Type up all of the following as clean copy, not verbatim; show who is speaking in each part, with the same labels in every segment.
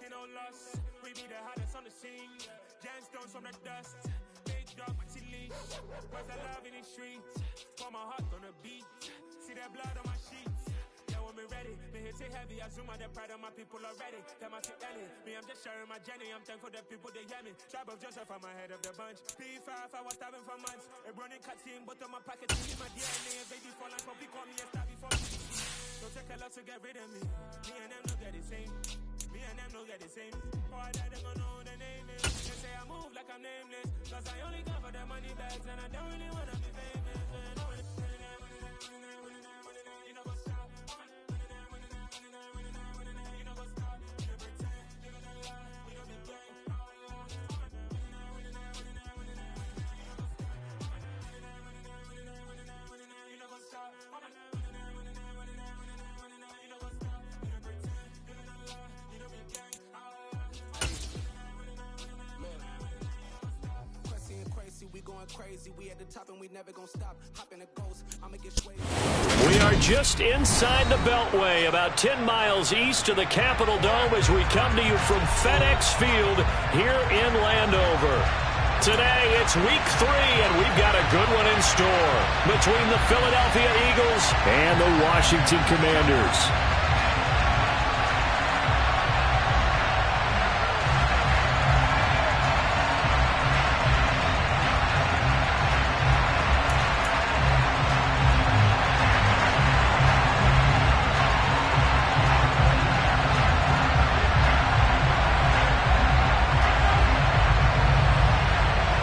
Speaker 1: taking no loss. We be the hottest on the scene. Gemstones from the dust. Big dog, but leash. Where's the love in the streets? Pour my heart on the beat. See that blood on my sheets. Yeah, when we ready, me hit it heavy. I zoom out the pride of my people already. Them I see Ellie. Me, I'm just sharing my journey. I'm thankful the people they hear me. Tribe of Joseph, I'm ahead of the bunch. P5, I was starving for months. A running cut team, but on my pocket, see my DNA. Baby for life, but call me a star before me. Don't take a lot to get rid of me. Me and them don't get the same. Me and them don't get the same. Boy, that they gon' know the name is. They say I move like I'm nameless. Cause I only come for the money bags. And I don't really wanna be famous. You know what's up? You know what's up? You know pretend. You know the lie. We don't be gang. You know what's up?
Speaker 2: We going crazy, we at the top and we never gonna stop. Hop in a ghost, I'ma get swayed.
Speaker 3: We are just inside the Beltway, about 10 miles east of the Capitol Dome as we come to you from FedEx Field here in Landover. Today, it's week 3, and we've got a good one in store between the Philadelphia Eagles and the Washington Commanders.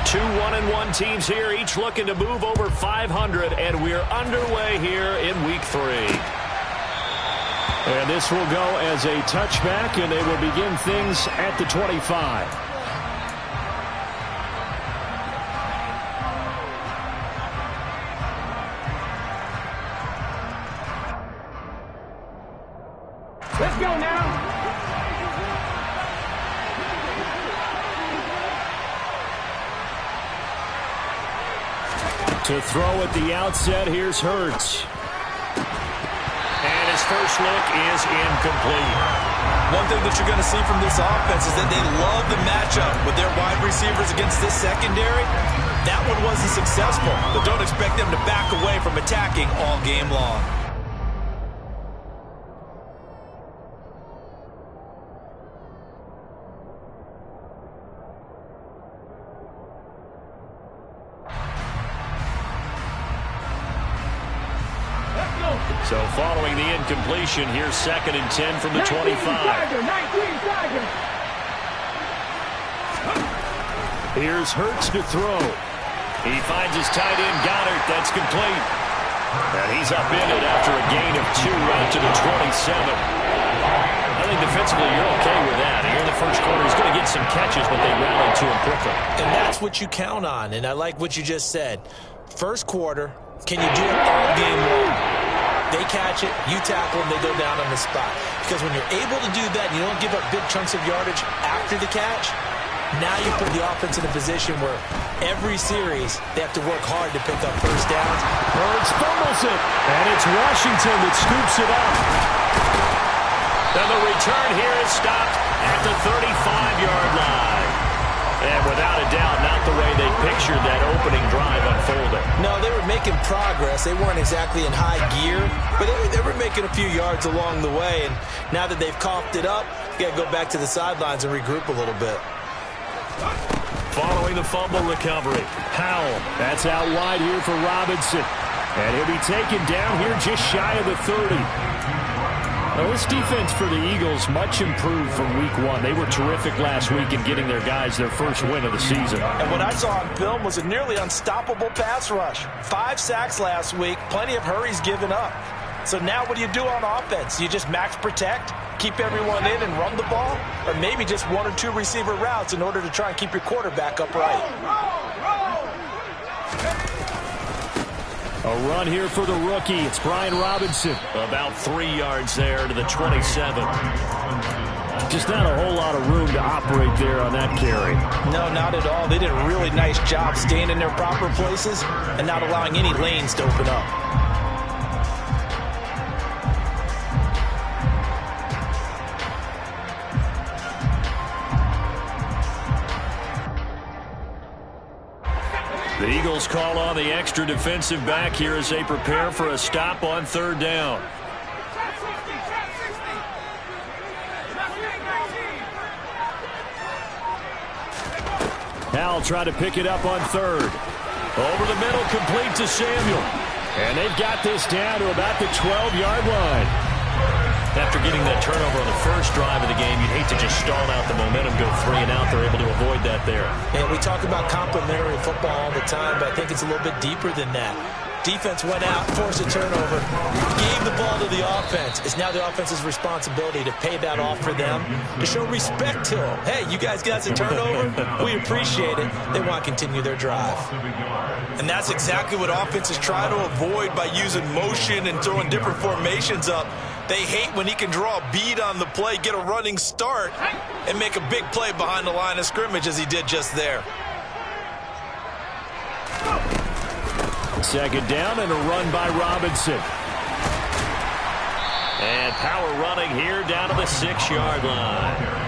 Speaker 3: Two 1-1 teams here, each looking to move over 500, and we're underway here in week 3. And this will go as a touchback, and they will begin things at the 25.
Speaker 4: Let's go now.
Speaker 3: To throw at the outset, here's Hurts. And his first look is incomplete.
Speaker 5: One thing that you're going to see from this offense is that they love the matchup with their wide receivers against this secondary. That one wasn't successful, but don't expect them to back away from attacking all game long.
Speaker 3: So following the incompletion, here's 2nd and 10 from the 25. Here's Hurts to throw. He finds his tight end Goddard. That's complete. And he's upended after a gain of 2 out to the 27. I think defensively you're okay with that. Here in the first quarter, he's going to get some catches, but they rallied to him quickly.
Speaker 5: And that's what you count on, and I like what you just said. First quarter, can you do it all game long? They catch it, you tackle them, they go down on the spot. Because when you're able to do that and you don't give up big chunks of yardage after the catch, now you put the offense in a position where every series they have to work hard to pick up first downs.
Speaker 3: Hurts fumbles it, and it's Washington that scoops it up. Then the return here is stopped at the 35-yard line. And without a doubt, not the way they pictured that opening drive unfolding.
Speaker 5: No, they were making progress. They weren't exactly in high gear, but they were making a few yards along the way. And now that they've coughed it up, you got to go back to the sidelines and regroup a little bit.
Speaker 3: Following the fumble recovery, Powell. That's out wide here for Robinson. And he'll be taken down here just shy of the 30. Now, this defense for the Eagles, much improved from week 1. They were terrific last week in getting their guys their first win of the season.
Speaker 5: And what I saw on film was a nearly unstoppable pass rush. 5 sacks last week, plenty of hurries given up. So now what do you do on offense? You just max protect, keep everyone in and run the ball? Or maybe just 1 or 2 receiver routes in order to try and keep your quarterback upright?
Speaker 3: A run here for the rookie. It's Brian Robinson. About 3 yards there to the 27. Just not a whole lot of room to operate there on that carry.
Speaker 5: No, not at all. They did a really nice job staying in their proper places and not allowing any lanes to open up.
Speaker 3: Eagles call on the extra defensive back here as they prepare for a stop on third down. Howell try to pick it up on third. Over the middle, complete to Samuel. And they've got this down to about the 12-yard line. After getting that turnover on the first drive of the game, you'd hate to just stall out the momentum, go 3 and out. They're able to avoid that there.
Speaker 5: Yeah, we talk about complementary football all the time, but I think it's a little bit deeper than that. Defense went out, forced a turnover, gave the ball to the offense. It's now the offense's responsibility to pay that off for them, to show respect to them. Hey, you guys got a turnover? We appreciate it. They want to continue their drive. And that's exactly what offenses try to avoid by using motion and throwing different formations up. They hate when he can draw a bead on the play, get a running start, and make a big play behind the line of scrimmage as he did just there.
Speaker 3: Second down and a run by Robinson. And power running here down to the 6-yard line.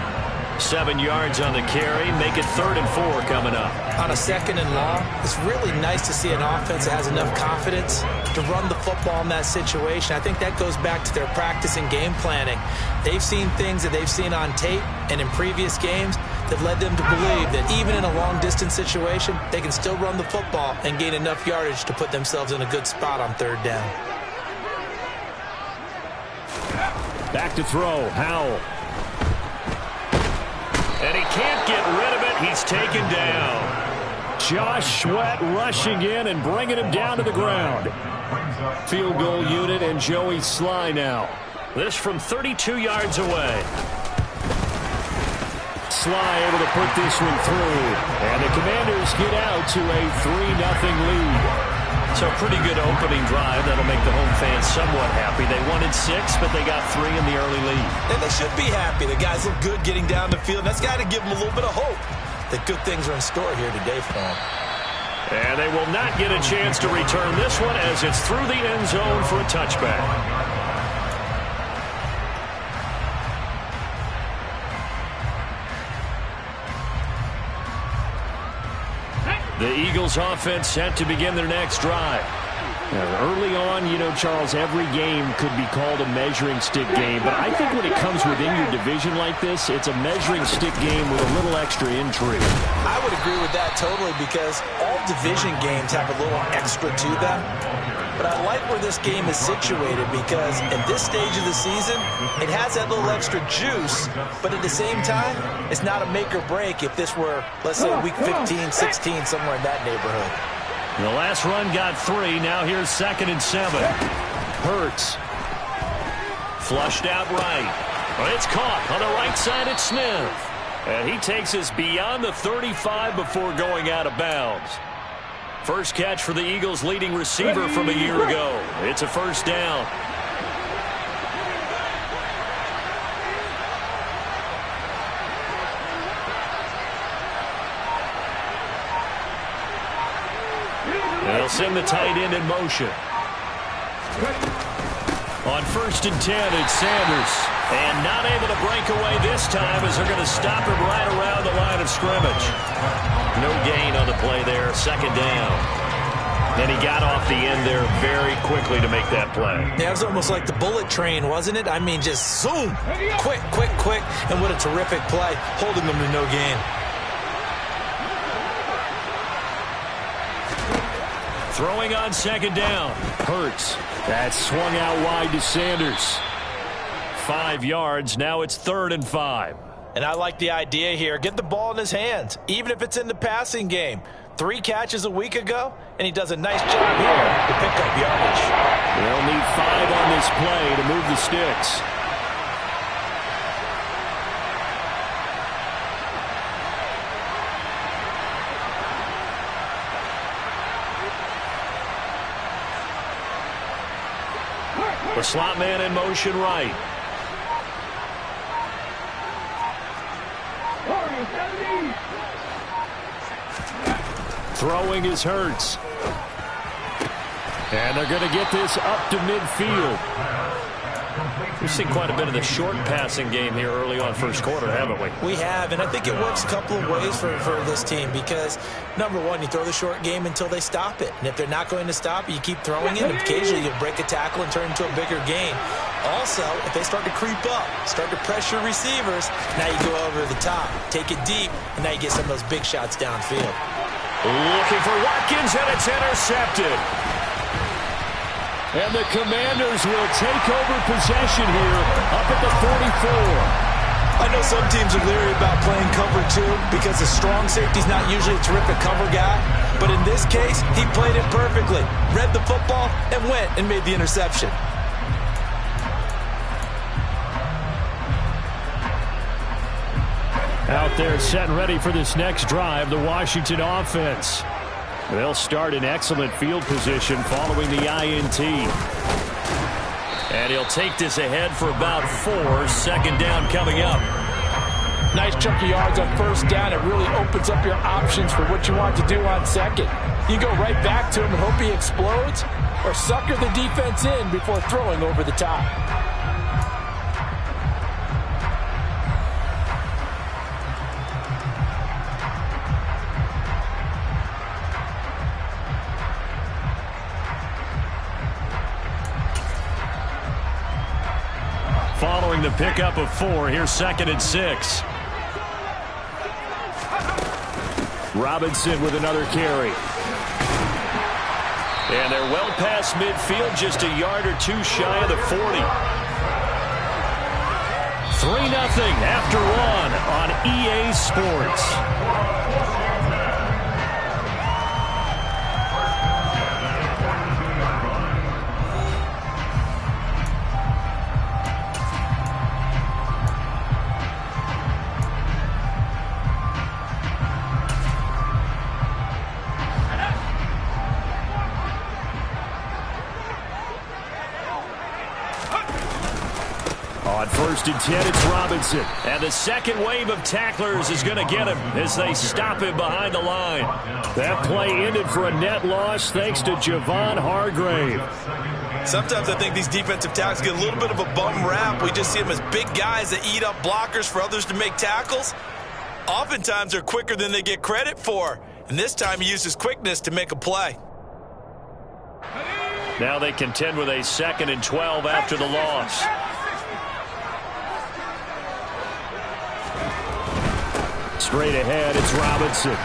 Speaker 3: 7 yards on the carry, make it 3rd and 4 coming up.
Speaker 5: On a 2nd and long, it's really nice to see an offense that has enough confidence to run the football in that situation. I think that goes back to their practice and game planning. They've seen things that they've seen on tape and in previous games that led them to believe that even in a long-distance situation, they can still run the football and gain enough yardage to put themselves in a good spot on 3rd down.
Speaker 3: Back to throw, Howell. And he can't get rid of it. He's taken down. Josh Sweat rushing in and bringing him down to the ground. Field goal unit and Joey Sly now. This from 32 yards away. Sly able to put this one through. And the Commanders get out to a 3-0 lead. So a pretty good opening drive. That'll make the home fans somewhat happy. They wanted 6, but they got 3 in the early lead.
Speaker 5: And they should be happy. The guys look good getting down the field. That's got to give them a little bit of hope that good things are in store here today for them.
Speaker 3: And they will not get a chance to return this one as it's through the end zone for a touchback. The Eagles offense set to begin their next drive. Early on, you know, Charles, every game could be called a measuring stick game, but I think when it comes within your division like this, it's a measuring stick game with a little extra intrigue.
Speaker 5: I would agree with that totally because all division games have a little extra to them. But I like where this game is situated because at this stage of the season, it has that little extra juice, but at the same time, it's not a make or break if this were, let's say, week 15, 16, somewhere in that neighborhood.
Speaker 3: The last run got 3. Now here's 2nd and 7. Hurts. Flushed out right. It's caught on the right side at Smith. And he takes us beyond the 35 before going out of bounds. First catch for the Eagles' leading receiver from a year ago. It's a first down. They'll send the tight end in motion. On 1st and 10, it's Sanders. And not able to break away this time as they're going to stop him right around the line of scrimmage. No gain on the play there, 2nd down. And he got off the end there very quickly to make that play.
Speaker 5: Yeah, it was almost like the bullet train, wasn't it? I mean, just zoom, quick, quick, quick, and what a terrific play, holding them to no gain.
Speaker 3: Throwing on 2nd down. Hurts. That swung out wide to Sanders. 5 yards. Now it's 3rd and 5.
Speaker 5: And I like the idea here. Get the ball in his hands, even if it's in the passing game. 3 catches a week ago, and he does a nice job here to pick up yardage.
Speaker 3: They'll need 5 on this play to move the sticks. The slot man in motion right. Throwing is Hurts. And they're going to get this up to midfield. We've seen quite a bit of the short passing game here early on first quarter, haven't we?
Speaker 5: We have, and I think it works a couple of ways for this team because, number one, you throw the short game until they stop it. And if they're not going to stop it, you keep throwing it, and occasionally you'll break a tackle and turn it into a bigger gain. Also, if they start to creep up, start to pressure receivers, now you go over the top, take it deep, and now you get some of those big shots downfield.
Speaker 3: Looking for Watkins, and it's intercepted. And the Commanders will take over possession here up at the 44.
Speaker 5: I know some teams are leery about playing cover two because the strong safety's not usually a terrific cover guy. But in this case, he played it perfectly. Read the football and went and made the interception.
Speaker 3: Out there set and ready for this next drive, the Washington offense. They'll start in excellent field position following the INT. And he'll take this ahead for about 4. Second down coming up.
Speaker 6: Nice chunk of yards on first down. It really opens up your options for what you want to do on second. You go right back to him and hope he explodes, or sucker the defense in before throwing over the top.
Speaker 3: Following the pickup of 4, here's 2nd and 6. Robinson with another carry. And they're well past midfield, just a yard or 2 shy of the 40. 3-0 after 1 on EA Sports. On 1st and 10, it's Robinson. And the second wave of tacklers is going to get him as they stop him behind the line. That play ended for a net loss thanks to Javon Hargrave.
Speaker 5: Sometimes I think these defensive tackles get a little bit of a bum rap. We just see them as big guys that eat up blockers for others to make tackles. Oftentimes they're quicker than they get credit for. And this time he used his quickness to make a play.
Speaker 3: Now they contend with a 2nd and 12 after the loss. Straight ahead, it's Robinson.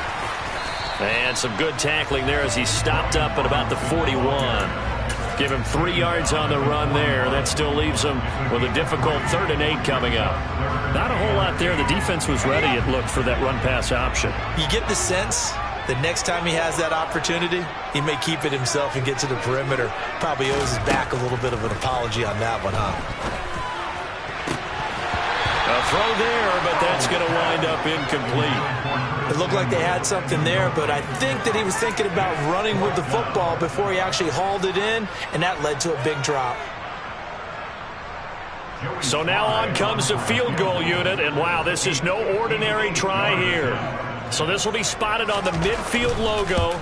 Speaker 3: And some good tackling there as he stopped up at about the 41. Give him 3 yards on the run there. That still leaves him with a difficult 3rd and 8 coming up. Not a whole lot there. The defense was ready, it looked, for that run-pass option.
Speaker 5: You get the sense that next time he has that opportunity, he may keep it himself and get to the perimeter. Probably owes his back a little bit of an apology on that one, huh?
Speaker 3: A throw there, but that's going to wind up incomplete.
Speaker 5: It looked like they had something there, but I think that he was thinking about running with the football before he actually hauled it in, and that led to a big drop.
Speaker 3: So now on comes the field goal unit, and wow, this is no ordinary try here. So this will be spotted on the midfield logo.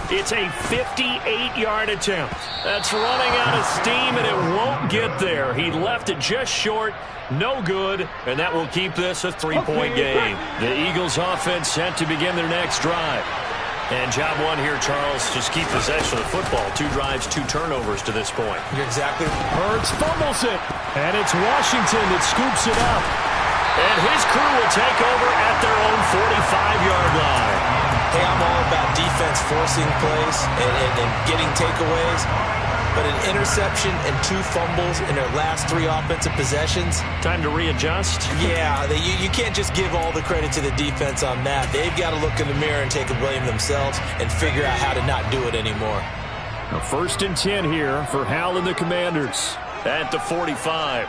Speaker 3: It's a 58-yard attempt. That's running out of steam, and it won't get there. He left it just short. No good, and that will keep this a 3-point game. The Eagles offense set to begin their next drive. And job one here, Charles, just keep possession of the football. 2 drives, 2 turnovers to this point.
Speaker 5: You're exactly right.
Speaker 3: Hurts fumbles it, and it's Washington that scoops it up. And his crew will take over at their own 45-yard line.
Speaker 5: Hey, I'm all about defense forcing plays and getting takeaways. But an interception and 2 fumbles in their last 3 offensive possessions.
Speaker 3: Time to readjust?
Speaker 5: Yeah, you can't just give all the credit to the defense on that. They've got to look in the mirror and take a blame themselves and figure out how to not do it anymore.
Speaker 3: Now 1st and 10 here for Hal and the Commanders at the 45.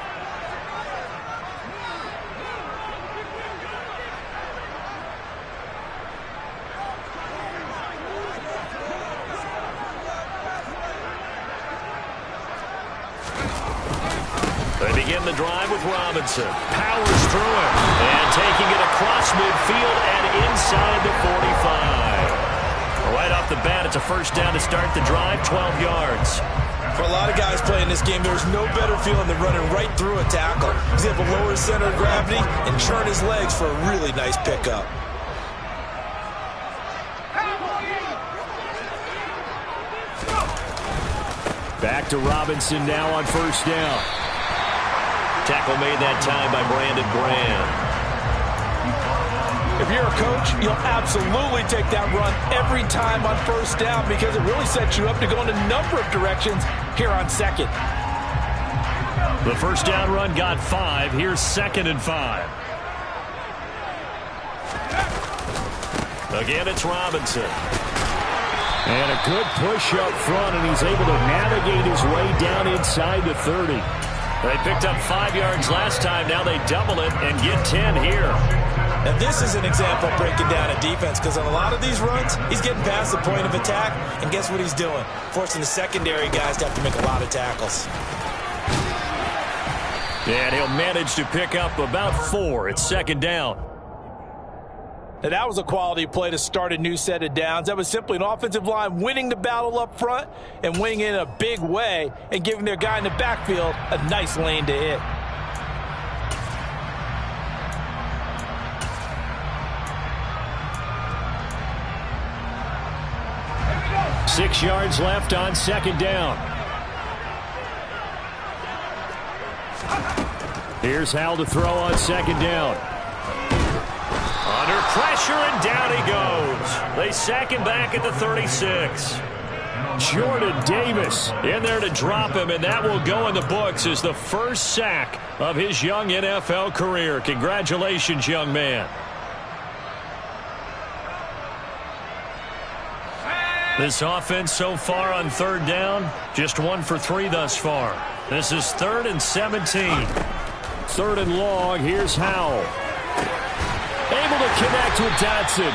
Speaker 3: They begin the drive with Robinson. Powers through it. And taking it across midfield and inside the 45. Right off the bat, it's a first down to start the drive, 12 yards.
Speaker 5: For a lot of guys playing this game, there's no better feeling than running right through a tackle. He's able to lower his center of gravity and churn his legs for a really nice pickup.
Speaker 3: Back to Robinson now on first down. Tackle made that time by Brandon Graham.
Speaker 6: If you're a coach, you'll absolutely take that run every time on first down because it really sets you up to go in a number of directions here on second.
Speaker 3: The first down run got 5. Here's 2nd and 5. Again, it's Robinson. And a good push up front, and he's able to navigate his way down inside the 30. They picked up 5 yards last time. Now they double it and get 10 here.
Speaker 5: Now this is an example of breaking down a defense because on a lot of these runs, he's getting past the point of attack, and guess what he's doing? Forcing the secondary guys to have to make a lot of tackles.
Speaker 3: And he'll manage to pick up about 4. It's 2nd down.
Speaker 6: Now that was a quality play to start a new set of downs. That was simply an offensive line winning the battle up front and winning in a big way and giving their guy in the backfield a nice lane to hit.
Speaker 3: Six yards left on 2nd down. Here's Howell to throw on 2nd down. Under pressure, and down he goes. They sack him back at the 36. Jordan Davis in there to drop him, and that will go in the books as the first sack of his young NFL career. Congratulations, young man. This offense so far on 3rd down, just 1 for 3 thus far. This is 3rd and 17. 3rd and long, here's Howell. Able to connect with Dotson.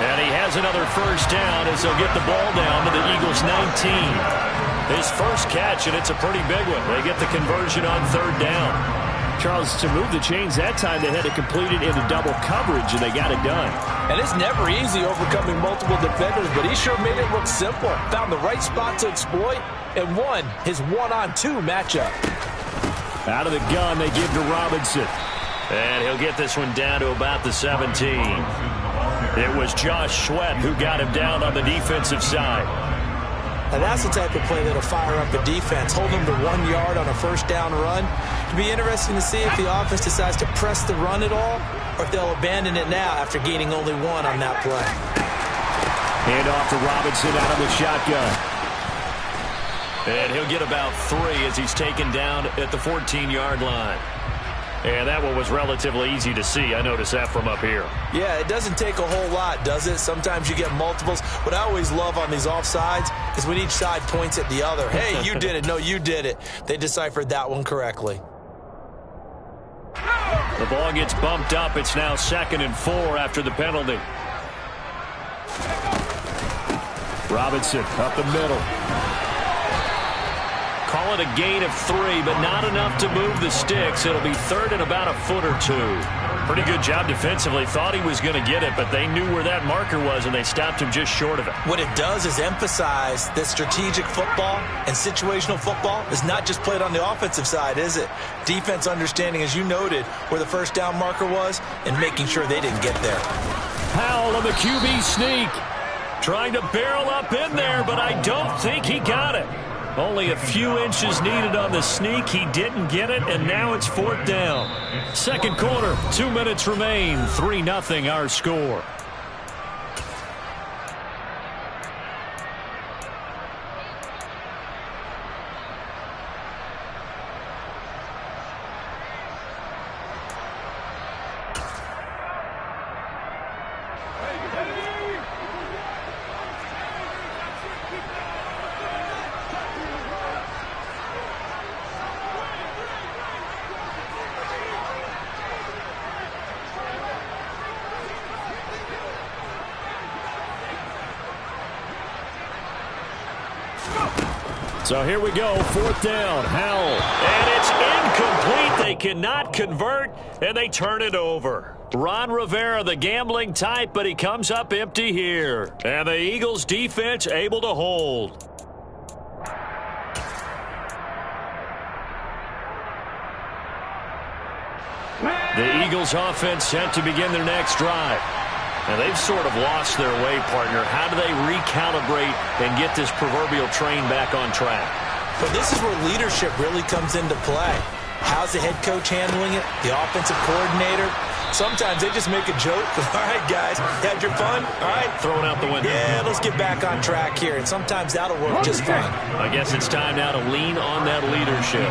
Speaker 3: And he has another first down as they'll get the ball down to the Eagles' 19. His first catch, and it's a pretty big one. They get the conversion on 3rd down. Charles, to move the chains that time, they had to complete it into double coverage, and they got it done.
Speaker 6: And it's never easy overcoming multiple defenders, but he sure made it look simple. Found the right spot to exploit and won his 1-on-2 matchup.
Speaker 3: Out of the gun, they give to Robinson. And he'll get this one down to about the 17. It was Josh Sweat who got him down on the defensive side.
Speaker 5: Now that's the type of play that'll fire up a defense. Hold them to 1 yard on a first down run. It'll be interesting to see if the offense decides to press the run at all or if they'll abandon it now after gaining only 1 on that play.
Speaker 3: Hand off to Robinson out of the shotgun. And he'll get about 3 as he's taken down at the 14-yard line. And that one was relatively easy to see. I noticed that from up here.
Speaker 5: Yeah, it doesn't take a whole lot, does it? Sometimes you get multiples. What I always love on these offsides is when each side points at the other. Hey, you did it. No, you did it. They deciphered that one correctly.
Speaker 3: The ball gets bumped up. It's now 2nd and 4 after the penalty. Robinson up the middle. Call it a gain of 3, but not enough to move the sticks. It'll be 3rd and about a foot or 2. Pretty good job defensively. Thought he was going to get it, but they knew where that marker was, and they stopped him just short of it.
Speaker 5: What it does is emphasize that strategic football and situational football is not just played on the offensive side, is it? Defense understanding, as you noted, where the first down marker was and making sure they didn't get there.
Speaker 3: Howell on the QB sneak. Trying to barrel up in there, but I don't think he got it. Only a few inches needed on the sneak. He didn't get it, and now it's 4th down. 2nd quarter, 2 minutes remain. 3-0 our score. So here we go, 4th down, Howell. And it's incomplete. They cannot convert, and they turn it over. Ron Rivera, the gambling type, but he comes up empty here. And the Eagles defense able to hold. The Eagles offense set to begin their next drive. Now, they've sort of lost their way, partner. How do they recalibrate and get this proverbial train back on track?
Speaker 5: But this is where leadership really comes into play. How's the head coach handling it? The offensive coordinator? Sometimes they just make a joke. All right, guys, you had your fun? All right.
Speaker 3: Throw it out the window.
Speaker 5: Yeah, let's get back on track here. And sometimes that'll work just fine.
Speaker 3: I guess it's time now to lean on that leadership.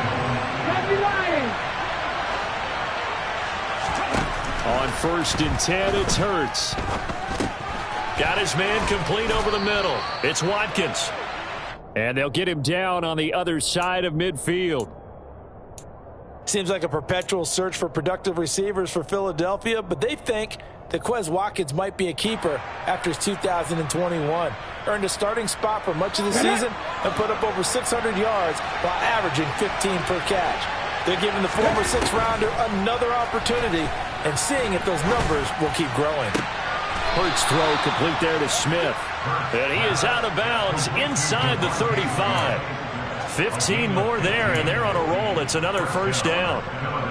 Speaker 3: On 1st and 10, it's Hurts. Got his man complete over the middle. It's Watkins. And they'll get him down on the other side of midfield.
Speaker 5: Seems like a perpetual search for productive receivers for Philadelphia, but they think that Quez Watkins might be a keeper after his 2021. Earned a starting spot for much of the season and put up over 600 yards while averaging 15 per catch. They're giving the former 6th-rounder another opportunity and seeing if those numbers will keep growing.
Speaker 3: Hurts throw complete there to Smith. And he is out of bounds inside the 35. 15 more there, and they're on a roll. It's another 1st down.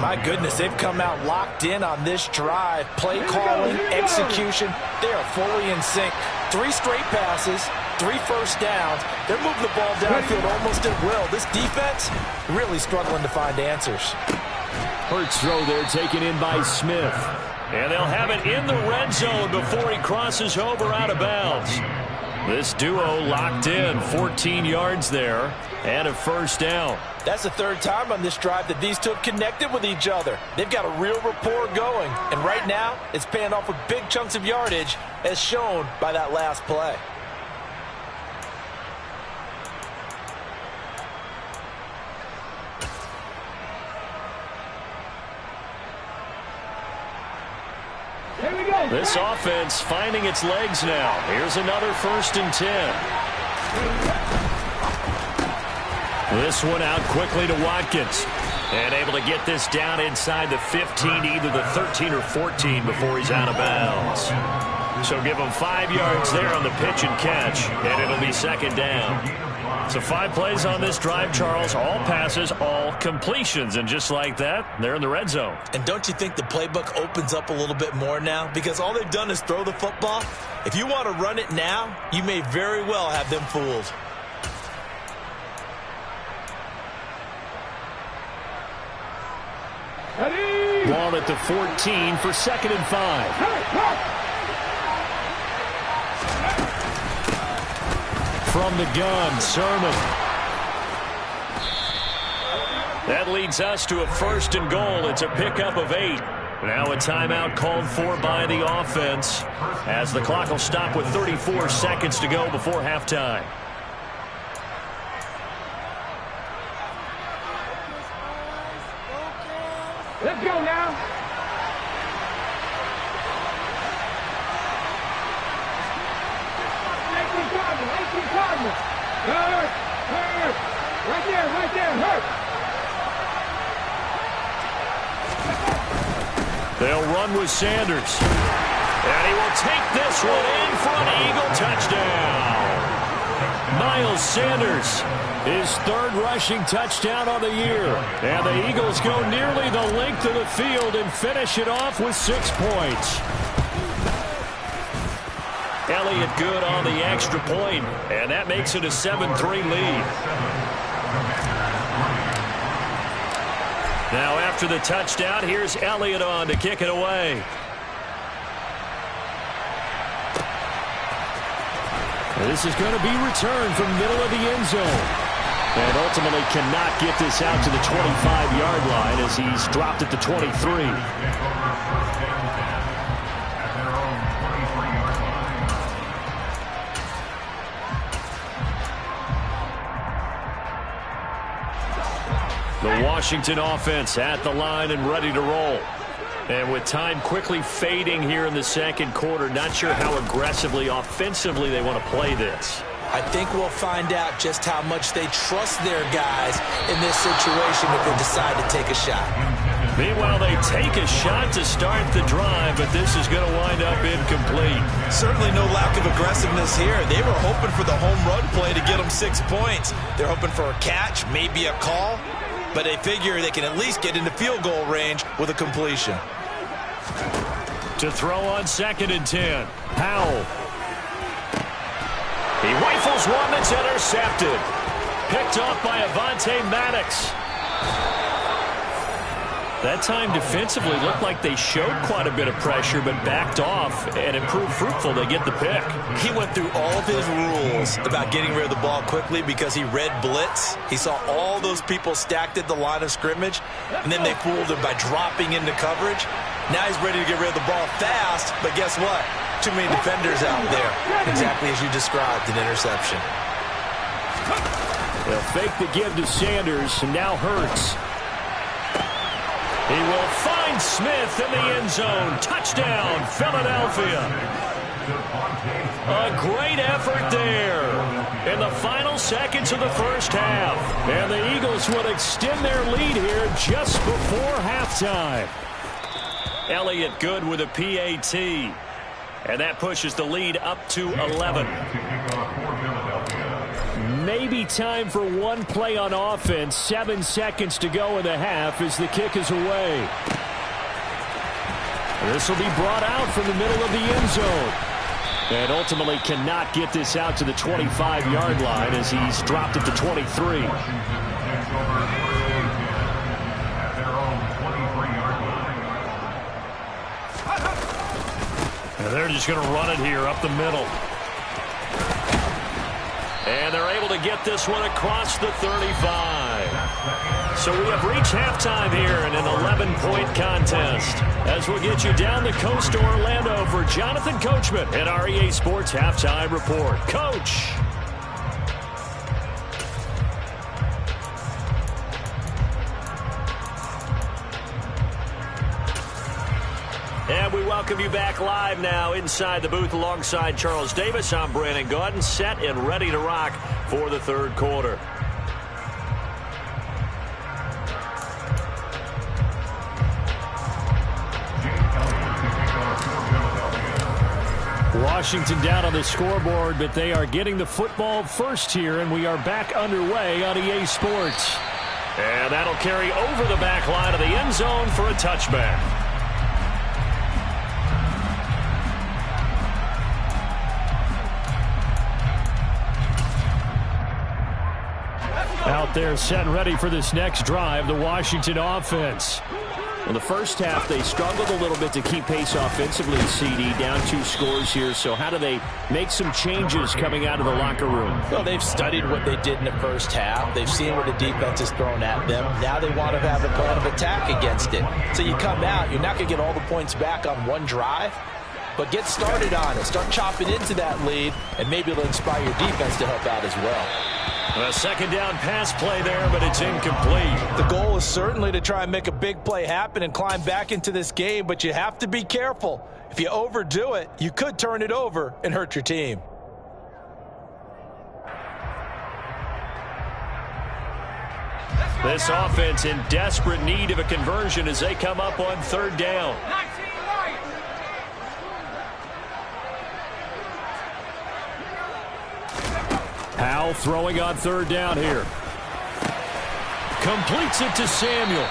Speaker 5: My goodness, they've come out locked in on this drive. Play calling, execution, they are fully in sync. 3 straight passes, 3 first downs. They're moving the ball downfield almost at will. This defense really struggling to find answers.
Speaker 3: Hurts throw there taken in by Smith. And they'll have it in the red zone before he crosses over out of bounds. This duo locked in, 14 yards there, and a 1st down.
Speaker 5: That's the 3rd time on this drive that these two have connected with each other. They've got a real rapport going, and right now it's paying off with big chunks of yardage, as shown by that last play.
Speaker 3: This offense finding its legs now. Here's another 1st and 10. This one out quickly to Watkins. And able to get this down inside the 15, either the 13 or 14 before he's out of bounds. So give him 5 yards there on the pitch and catch, and it'll be 2nd down. So 5 plays on this drive, Charles. All passes, all completions. And just like that, they're in the red zone.
Speaker 5: And don't you think the playbook opens up a little bit more now? Because all they've done is throw the football. If you want to run it now, you may very well have them fooled.
Speaker 3: Ball at the 14 for 2nd and 5. From the gun, Sermon. That leads us to a 1st and goal. It's a pickup of 8. Now a timeout called for by the offense, as the clock will stop with 34 seconds to go before halftime.
Speaker 4: Let's go now. Hurt. Right there, Hurt.
Speaker 3: They'll run with Sanders. And he will take this one in for an Eagle touchdown. Miles Sanders, his 3rd rushing touchdown on the year. And the Eagles go nearly the length of the field and finish it off with 6 points. Elliott good on the extra point, and that makes it a 7-3 lead. Now after the touchdown, here's Elliott on to kick it away. This is going to be returned from middle of the end zone. And ultimately cannot get this out to the 25-yard line as he's dropped at the 23. The Washington offense at the line and ready to roll. And with time quickly fading here in the 2nd quarter, not sure how aggressively, offensively they want to play this.
Speaker 5: I think we'll find out just how much they trust their guys in this situation if they decide to take a shot.
Speaker 3: Meanwhile, they take a shot to start the drive, but this is going to wind up incomplete.
Speaker 5: Certainly no lack of aggressiveness here. They were hoping for the home run play to get them 6 points. They're hoping for a catch, maybe a call. but they figure they can at least get into field goal range with a completion.
Speaker 3: To throw on 2nd and 10, Powell. He rifles one that's intercepted. Picked off by Avonte Maddox. That time defensively looked like they showed quite a bit of pressure but backed off and it proved fruitful. They get the pick.
Speaker 5: He went through all of his rules about getting rid of the ball quickly because he read blitz. He saw all those people stacked at the line of scrimmage, and then they fooled him by dropping into coverage. Now he's ready to get rid of the ball fast, but guess what? Too many defenders out there. Exactly as you described, an interception.
Speaker 3: They'll fake the give to Sanders, and now Hurts. He will find Smith in the end zone. Touchdown, Philadelphia. A great effort there in the final seconds of the first half. And the Eagles will extend their lead here just before halftime. Elliott good with a PAT. And that pushes the lead up to 11. Maybe time for one play on offense. 7 seconds to go in the half as the kick is away. This will be brought out from the middle of the end zone. And ultimately cannot get this out to the 25-yard line as he's dropped at the 23. And they're just going to run it here up the middle. And they're able to get this one across the 35. So we have reached halftime here in an 11-point contest. As we'll get you down the coast to Orlando for Jonathan Coachman at our EA Sports Halftime Report. Coach. And we welcome you back live now inside the booth alongside Charles Davis. I'm Brandon Gaudin, set and ready to rock for the third quarter. Washington down on the scoreboard, but they are getting the football first here, and we are back underway on EA Sports. And that'll carry over the back line of the end zone for a touchback. Out there set and ready for this next drive, the Washington offense. In the first half, they struggled a little bit to keep pace offensively, CD, down 2 scores here. So how do they make some changes coming out of the locker room?
Speaker 5: Well, they've studied what they did in the first half. They've seen what the defense has thrown at them. Now they want to have a plan of attack against it. So you come out, you're not going to get all the points back on one drive, but get started on it. Start chopping into that lead, and maybe it'll inspire your defense to help out as well.
Speaker 3: A second down pass play there, but it's incomplete.
Speaker 5: The goal is certainly to try and make a big play happen and climb back into this game, but you have to be careful. If you overdo it, you could turn it over and hurt your team.
Speaker 3: This offense in desperate need of a conversion as they come up on third down. Powell throwing on third down here. Completes it to Samuel.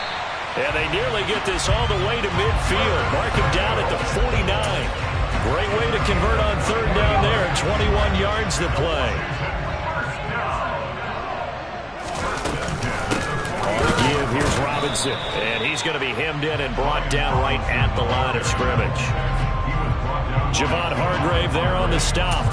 Speaker 3: And they nearly get this all the way to midfield. Mark him down at the 49. Great way to convert on third down there. 21 yards to play. On the give, here's Robinson. And he's going to be hemmed in and brought down right at the line of scrimmage. Javon Hargrave there on the stop.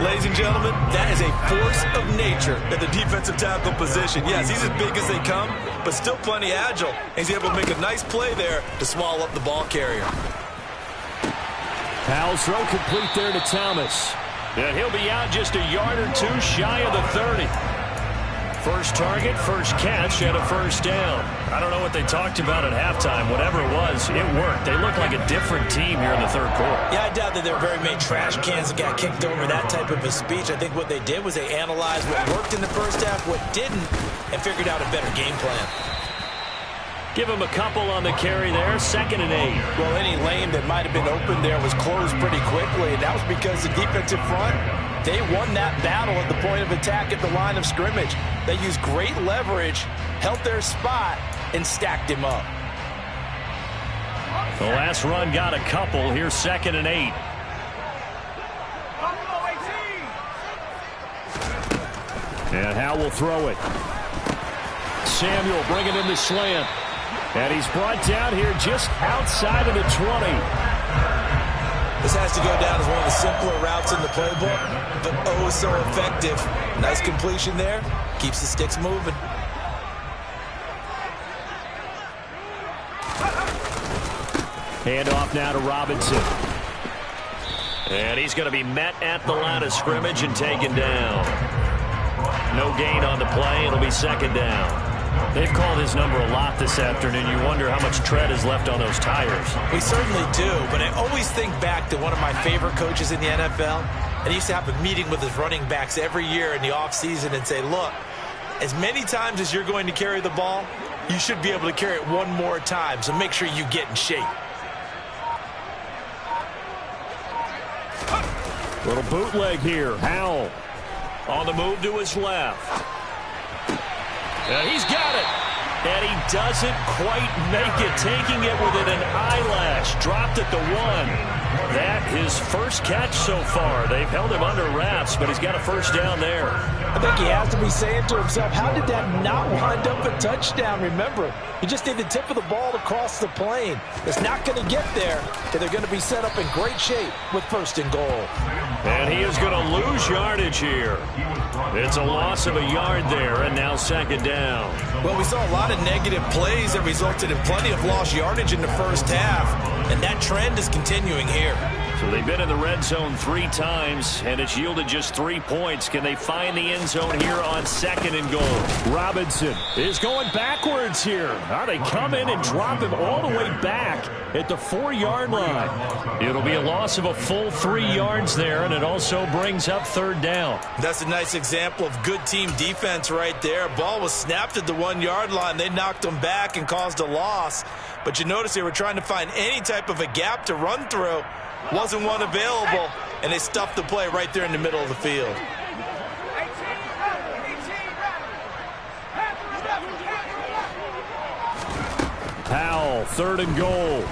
Speaker 5: Ladies and gentlemen, that is a force of nature at the defensive tackle position. Yes, he's as big as they come, but still plenty agile. He's able to make a nice play there to swallow up the ball carrier.
Speaker 3: Powell's throw complete there to Thomas. And he'll be out just a yard or two shy of the 30. First target, first catch, and a first down. I don't know what they talked about at halftime. Whatever it was, it worked. They look like a different team here in the third quarter.
Speaker 5: Yeah, I doubt that there were very many trash cans that got kicked over, that type of a speech. I think what they did was they analyzed what worked in the first half, what didn't, and figured out a better game plan.
Speaker 3: Give him a couple on the carry there, 2nd and 8.
Speaker 5: Well, any lane that might have been open there was closed pretty quickly, and that was because the defensive front, they won that battle at the point of attack at the line of scrimmage. They used great leverage
Speaker 6: held their spot, and stacked him up.
Speaker 3: The last run got a couple. Here's 2nd and 8. And Howe will throw it. Samuel bringing in the slant. And he's brought down here just outside of the 20.
Speaker 5: This has to go down as one of the simpler routes in the playbook, but oh so effective. Nice completion there. Keeps the sticks moving.
Speaker 3: Hand off now to Robinson. And he's going to be met at the line of scrimmage and taken down. No gain on the play. It'll be 2nd down. They've called his number a lot this afternoon. You wonder how much tread is left on those tires.
Speaker 5: We certainly do, but I always think back to one of my favorite coaches in the NFL. And he used to have a meeting with his running backs every year in the offseason and say, look, as many times as you're going to carry the ball, you should be able to carry it one more time, so make sure you get in shape.
Speaker 3: Little bootleg here. Howell on the move to his left. And he's got it. And he doesn't quite make it. Taking it within an eyelash. Dropped at the 1. That his first catch so far. They've held him under wraps, but he's got a first down there.
Speaker 6: I think he has to be saying to himself, how did that not wind up a touchdown? Remember, you just need the tip of the ball to cross the plane. It's not going to get there, and they're going to be set up in great shape with 1st and goal.
Speaker 3: And he is going to lose yardage here. It's a loss of a yard there, and now 2nd down.
Speaker 5: Well, we saw a lot of negative plays that resulted in plenty of lost yardage in the first half, and that trend is continuing here.
Speaker 3: So they've been in the red zone 3 times, and it's yielded just 3 points. Can they find the end zone here on 2nd and goal? Robinson is going backwards here. Now they come in and drop him all the way back at the 4-yard line. It'll be a loss of a full 3 yards there, and it also brings up 3rd down.
Speaker 5: That's a nice example of good team defense right there. Ball was snapped at the 1-yard line. They knocked him back and caused a loss. But you notice they were trying to find any type of a gap to run through. Wasn't one available, and they stuffed the play right there in the middle of the field.
Speaker 3: Powell, 3rd and goal.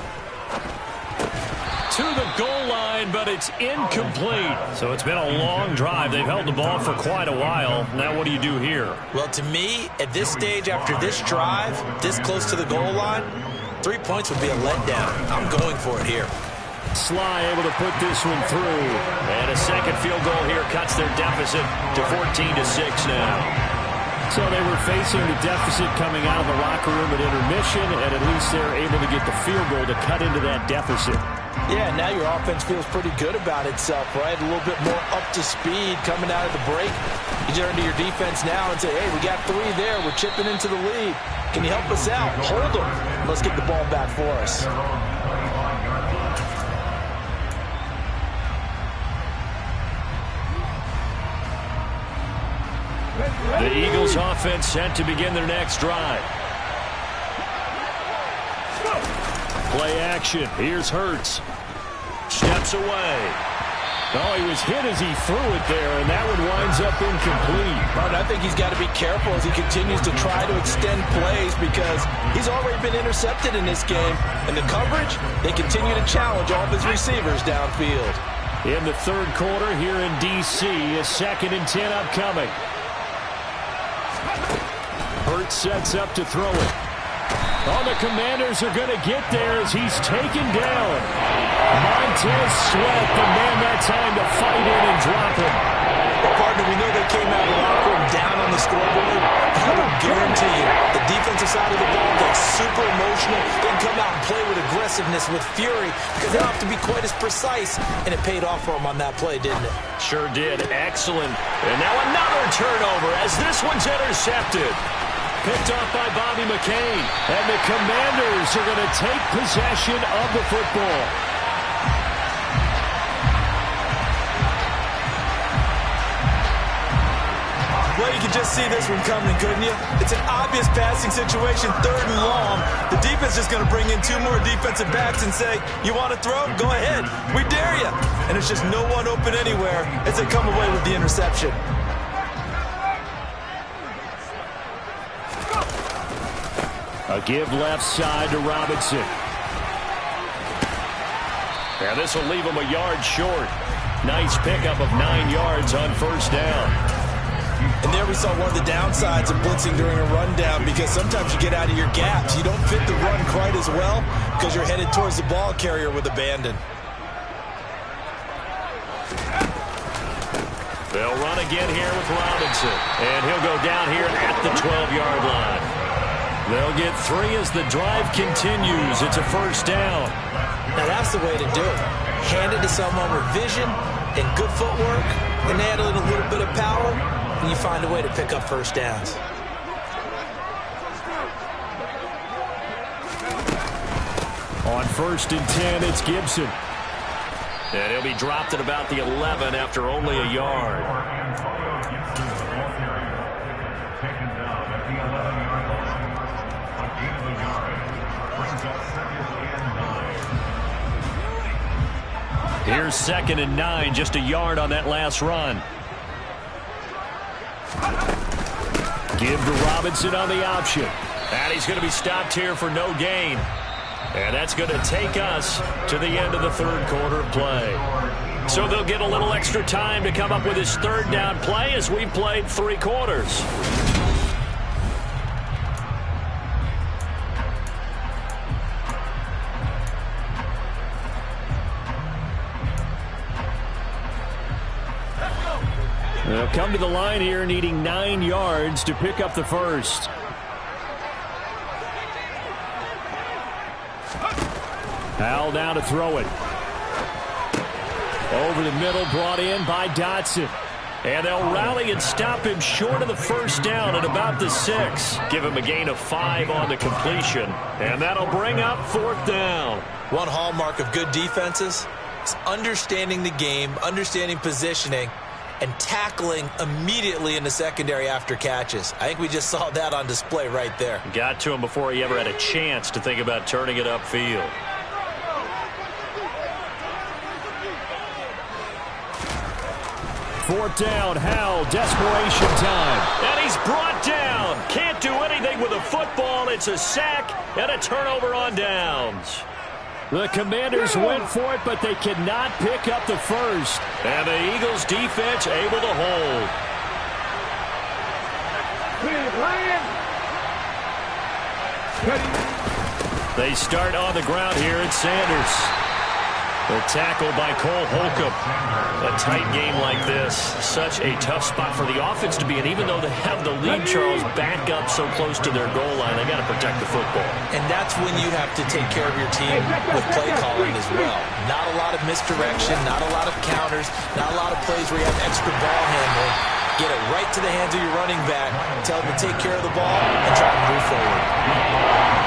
Speaker 3: To the goal line, but it's incomplete. So it's been a long drive. They've held the ball for quite a while. Now what do you do here?
Speaker 5: Well, to me, at this stage, after this drive, this close to the goal line, 3 points would be a letdown. I'm going for it here.
Speaker 3: Sly able to put this one through. And a 2nd field goal here cuts their deficit to 14-6 now. So they were facing the deficit coming out of the locker room at intermission, and at least they're able to get the field goal to cut into that deficit.
Speaker 6: Yeah, now your offense feels pretty good about itself, right? A little bit more up to speed coming out of the break. You turn to your defense now and say, hey, we got 3 there. We're chipping into the lead. Can you help us out? Hold them. Let's get the ball back for us.
Speaker 3: The Eagles offense set to begin their next drive. Play action. Here's Hurts. Steps away. Oh, he was hit as he threw it there, and that one winds up incomplete.
Speaker 6: But I think he's got to be careful as he continues to try to extend plays because he's already been intercepted in this game. And the coverage, they continue to challenge all of his receivers downfield.
Speaker 3: In the 3rd quarter here in D.C., a 2nd and 10 upcoming. Hurts sets up to throw it. Oh, the Commanders are going to get there as he's taken down. Montez Sweat, the man that time to fight in and drop him.
Speaker 5: Well, partner, we know they came out of the locker room down on the scoreboard. I will guarantee you, the defensive side of the ball gets super emotional. They can come out and play with aggressiveness, with fury, because they don't have to be quite as precise. And it paid off for them on that play, didn't it?
Speaker 3: Sure did. Excellent. And now another turnover as this one's intercepted. Picked off by Bobby McCain. And the Commanders are going to take possession of the football.
Speaker 5: Well, you can just see this one coming, couldn't you? It's an obvious passing situation, 3rd and long. The defense is going to bring in 2 more defensive backs and say, you want to throw? Go ahead. We dare you. And it's just no one open anywhere as they come away with the interception.
Speaker 3: A give left side to Robinson. And this will leave him a yard short. Nice pickup of 9 yards on first down.
Speaker 5: And there we saw one of the downsides of blitzing during a rundown, because sometimes you get out of your gaps. You don't fit the run quite as well because you're headed towards the ball carrier with abandon.
Speaker 3: They'll run again here with Robinson. And he'll go down here at the 12-yard line. They'll get 3 as the drive continues. It's a first down.
Speaker 5: Now that's the way to do it. Hand it to someone with vision and good footwork, and add a little bit of power, and you find a way to pick up first downs.
Speaker 3: On 1st and 10, it's Gibson. And he'll be dropped at about the 11 after only a yard. Here's 2nd and 9, just a yard on that last run. Give to Robinson on the option. And he's going to be stopped here for no gain. And that's going to take us to the end of the 3rd quarter of play. So they'll get a little extra time to come up with his 3rd down play as we've played 3 quarters. They'll come to the line here needing 9 yards to pick up the first. Howell down to throw it. Over the middle, brought in by Dotson. And they'll rally and stop him short of the first down at about the 6. Give him a gain of 5 on the completion. And that'll bring up 4th down.
Speaker 5: One hallmark of good defenses is understanding the game, understanding positioning, and tackling immediately in the secondary after catches. I think we just saw that on display right there.
Speaker 3: Got to him before he ever had a chance to think about turning it upfield. Fourth down, Howell, desperation time. And he's brought down. Can't do anything with a football. It's a sack and a turnover on downs. The Commanders went for it, but they cannot pick up the first. And the Eagles defense able to hold. They start on the ground here at Sanders. The tackle by Cole Holcomb. A tight game like this, such a tough spot for the offense to be in. Even though they have the lead, Charles, back up so close to their goal line, they got to protect the football.
Speaker 5: And that's when you have to take care of your team with play calling as well. Not a lot of misdirection, not a lot of counters, not a lot of plays where you have extra ball handling. Get it right to the hands of your running back. Tell them to take care of the ball and try to move forward.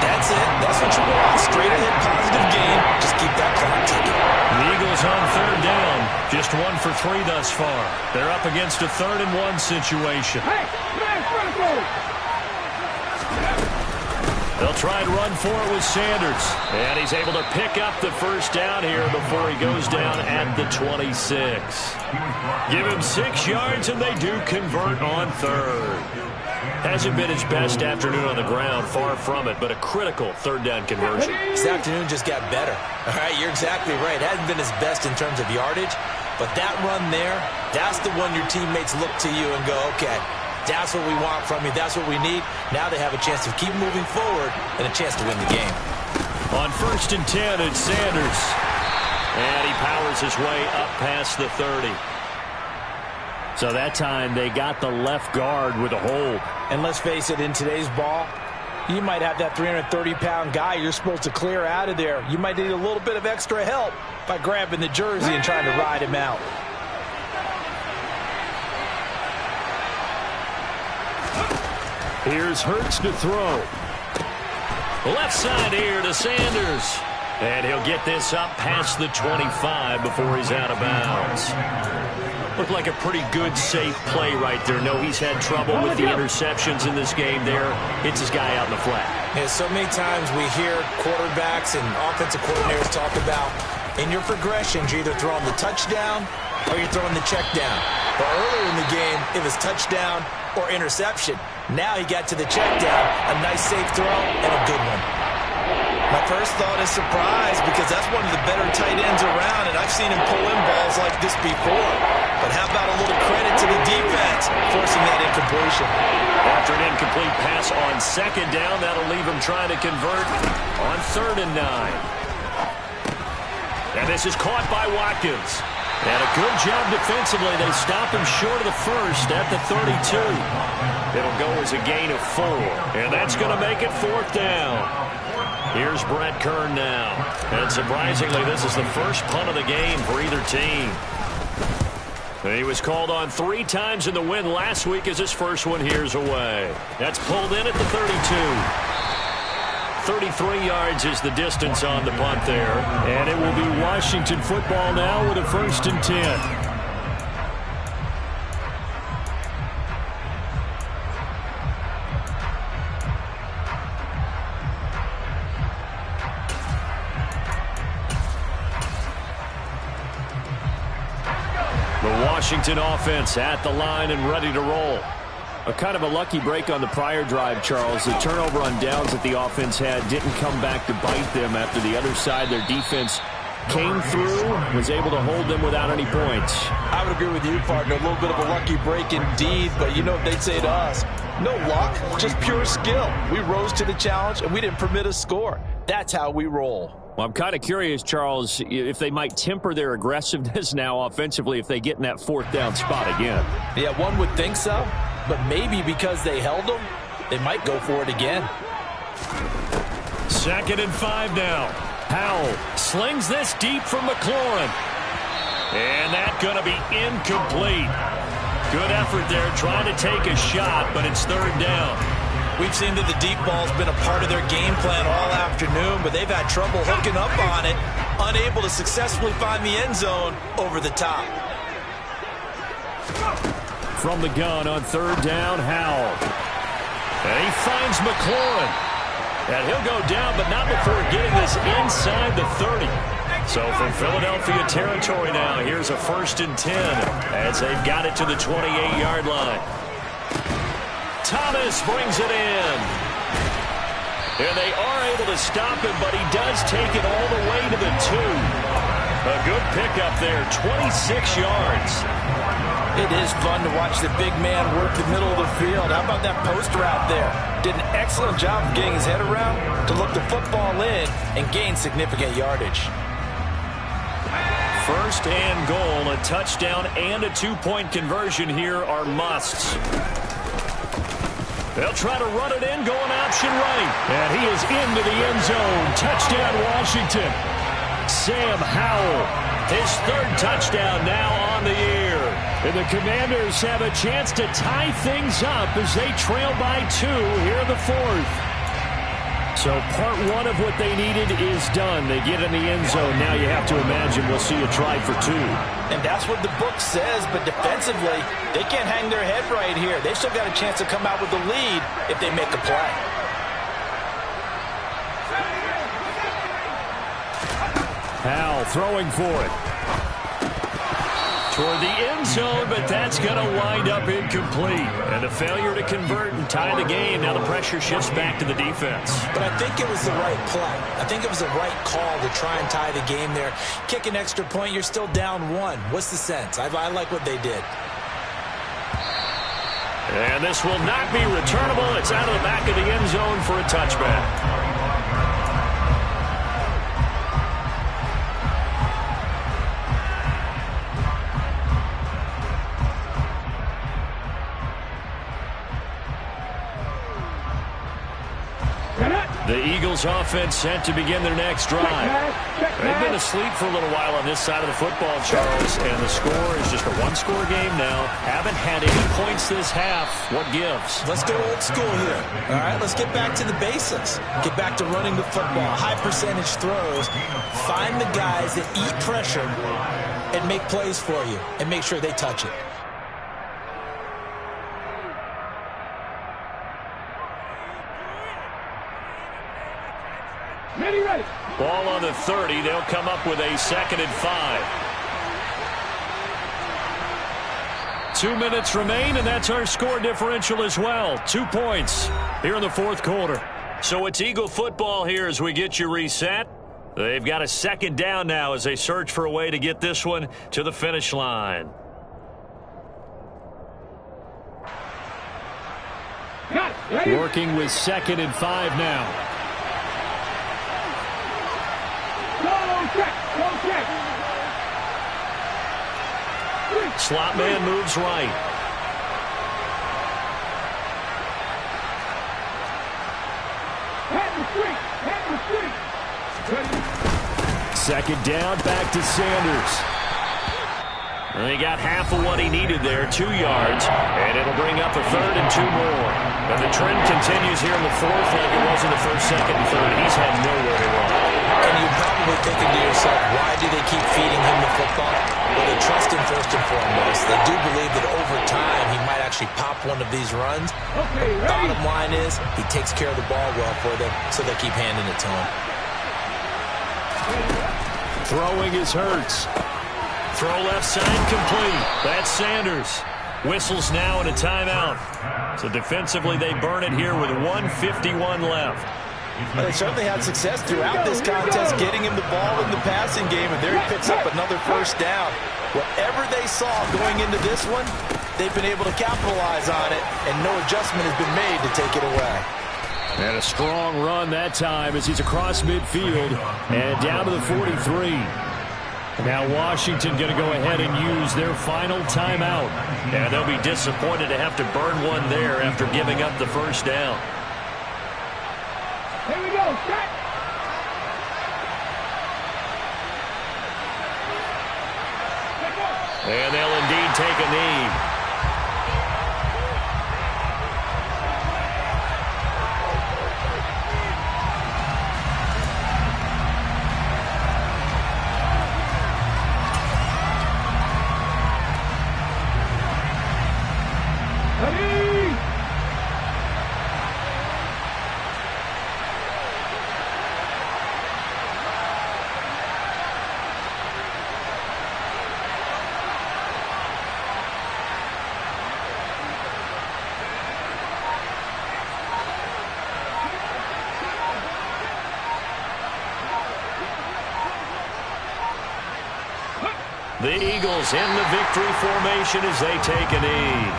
Speaker 5: That's it. That's what you want. Straight ahead, positive game. Just keep that clock ticking.
Speaker 3: The Eagles on 3rd down. Just 1 for 3 thus far. They're up against a 3rd and 1 situation. They'll try and run for it with Sanders. And he's able to pick up the first down here before he goes down at the 26. Give him 6 yards, and they do convert on 3rd. Hasn't been his best afternoon on the ground, far from it, but a critical 3rd down conversion.
Speaker 5: This afternoon just got better. All right, you're exactly right. It hasn't been his best in terms of yardage, but that run there, that's the one your teammates look to you and go, okay, that's what we want from you. That's what we need. Now they have a chance to keep moving forward and a chance to win the game.
Speaker 3: On 1st and 10, it's Sanders. And he powers his way up past the 30. So that time they got the left guard with a hold.
Speaker 6: And let's face it, in today's ball, you might have that 330-pound guy you're supposed to clear out of there. You might need a little bit of extra help by grabbing the jersey and trying to ride him out.
Speaker 3: Here's Hurts to throw. Left side here to Sanders. And he'll get this up past the 25 before he's out of bounds. Looked like a pretty good, safe play right there. No, he's had trouble with the interceptions in this game there. Hits his guy out in the flat.
Speaker 5: Yeah, so many times we hear quarterbacks and offensive coordinators talk about in your progressions, you're either throwing the touchdown or you're throwing the check down. But earlier in the game, it was touchdown or interception. Now he got to the check down, a nice safe throw, and a good one. My first thought is surprise, because that's one of the better tight ends around, and I've seen him pull in balls like this before. But how about a little credit to the defense, forcing that incompletion?
Speaker 3: After an incomplete pass on second down, that'll leave him trying to convert on 3rd and 9. And this is caught by Watkins. And a good job defensively. They stop him short of the first at the 32. It'll go as a gain of 4. And that's going to make it 4th down. Here's Brett Kern now. And surprisingly, this is the first punt of the game for either team. He was called on 3 times in the win last week as his first one here's away. That's pulled in at the 32. 33 yards is the distance on the punt there. And it will be Washington football now with a 1st and 10. Washington offense at the line and ready to roll. A kind of a lucky break on the prior drive, Charles. The turnover on downs that the offense had didn't come back to bite them after the other side. Their defense came through, was able to hold them without any points.
Speaker 5: I would agree with you, partner. A little bit of a lucky break indeed, but you know what they'd say to us? No luck, just pure skill. We rose to the challenge, and we didn't permit a score. That's how we roll.
Speaker 3: Well, I'm kind of curious, Charles, if they might temper their aggressiveness now offensively if they get in that 4th down spot again.
Speaker 5: Yeah, one would think so, but maybe because they held them, they might go for it again.
Speaker 3: 2nd and 5 now. Howell slings this deep from McLaurin. And that's going to be incomplete. Good effort there trying to take a shot, but it's 3rd down.
Speaker 5: We've seen that the deep ball's been a part of their game plan all afternoon, but they've had trouble hooking up on it, unable to successfully find the end zone over the top.
Speaker 3: From the gun on 3rd down, Howell. And he finds McLaurin. And he'll go down, but not before getting this inside the 30. So from Philadelphia territory now, here's a 1st and 10 as they've got it to the 28-yard line. Thomas brings it in. And they are able to stop him, but he does take it all the way to the 2. A good pickup there, 26 yards.
Speaker 5: It is fun to watch the big man work the middle of the field. How about that post route there? Did an excellent job of getting his head around to look the football in and gain significant yardage.
Speaker 3: 1st and goal, a touchdown and a 2-point conversion here are musts. They'll try to run it in, going option right. And he is into the end zone. Touchdown, Washington. Sam Howell, his 3rd touchdown now on the year. And the Commanders have a chance to tie things up as they trail by 2 here in the 4th. So part 1 of what they needed is done. They get in the end zone. Now you have to imagine we'll see a try for 2.
Speaker 5: And that's what the book says, but defensively, they can't hang their head right here. They've still got a chance to come out with the lead if they make a play.
Speaker 3: Howell throwing for it. Toward the end zone, but that's going to wind up incomplete. And a failure to convert and tie the game. Now the pressure shifts back to the defense.
Speaker 5: But I think it was the right play. I think it was the right call to try and tie the game there. Kick an extra point, you're still down 1. What's the sense? I like what they did.
Speaker 3: And this will not be returnable. It's out of the back of the end zone for a touchback. The Eagles offense set to begin their next drive. They've been asleep for a little while on this side of the football, Charles, and the score is just a 1-score game now. Haven't had any points this half. What gives?
Speaker 5: Let's go old school here. All right, let's get back to the basics. Get back to running the football, high percentage throws. Find the guys that eat pressure and make plays for you and make sure they touch it.
Speaker 4: Ready.
Speaker 3: Ball on the 30. They'll come up with a 2nd and 5. 2 minutes remain, and that's our score differential as well. 2 points here in the fourth quarter. So it's Eagle football here as we get you reset. They've got a second down now as they search for a way to get this one to the finish line.
Speaker 4: Working with 2nd and 5 now.
Speaker 3: Slot man moves right. Second down, back to Sanders. And he got half of what he needed there, 2 yards, and it'll bring up a 3rd and 2 more. And the trend continues here in the fourth like it was in the first, second, and third. He's had nowhere to run.
Speaker 5: And you're probably thinking to yourself, why do they keep feeding him the football? Well, they trust him first and foremost. They do believe that over time he might actually pop one of these runs. Bottom line is he takes care of the ball well for them, so they keep handing it to him.
Speaker 3: Throwing is Hurts. Throw left side complete. That's Sanders. Whistles now and a timeout. So defensively they burn it here with 1:51 left.
Speaker 6: Well, they certainly had success throughout this contest getting him the ball in the passing game, and there he picks up another first down. Whatever they saw going into this one, they've been able to capitalize on it, and no adjustment has been made to take it away.
Speaker 3: And a strong run that time as he's across midfield and down to the 43. Now Washington going to go ahead and use their final timeout. And they'll be disappointed to have to burn one there after giving up the first down.
Speaker 4: Here we go, set.
Speaker 3: And they'll indeed take a knee. The Eagles in the victory formation as they take a knee.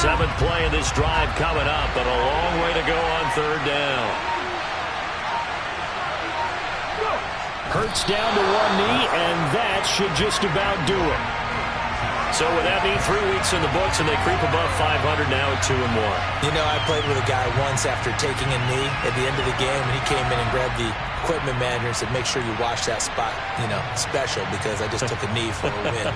Speaker 3: Seventh play of this drive coming up, but a long way to go on third down. Hurts down to one knee, and that should just about do it. So with that mean 3 weeks in the books, and they creep above 500 now at 2-1.
Speaker 5: You know, I played with a guy once after taking a knee at the end of the game, and he came in and grabbed the equipment manager and said, make sure you wash that spot, you know, special, because I just took a knee for a win.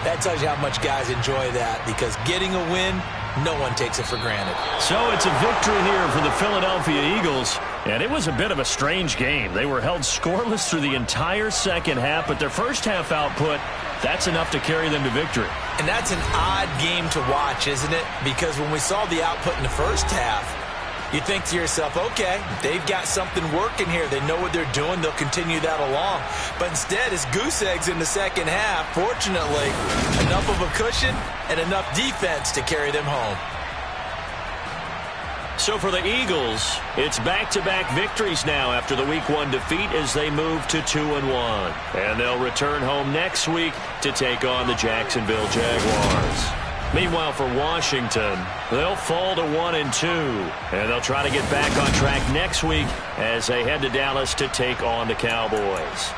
Speaker 5: That tells you how much guys enjoy that, because getting a win, no one takes it for granted.
Speaker 3: So it's a victory here for the Philadelphia Eagles, and it was a bit of a strange game. They were held scoreless through the entire second half, but their first half output, that's enough to carry them to victory.
Speaker 5: And that's an odd game to watch, isn't it? Because when we saw the output in the first half, you think to yourself, okay, they've got something working here. They know what they're doing. They'll continue that along. But instead, it's goose eggs in the second half. Fortunately, enough of a cushion and enough defense to carry them home.
Speaker 3: So for the Eagles, it's back-to-back victories now after the Week 1 defeat as they move to 2-1. And they'll return home next week to take on the Jacksonville Jaguars. Meanwhile, for Washington, they'll fall to 1-2, and they'll try to get back on track next week as they head to Dallas to take on the Cowboys.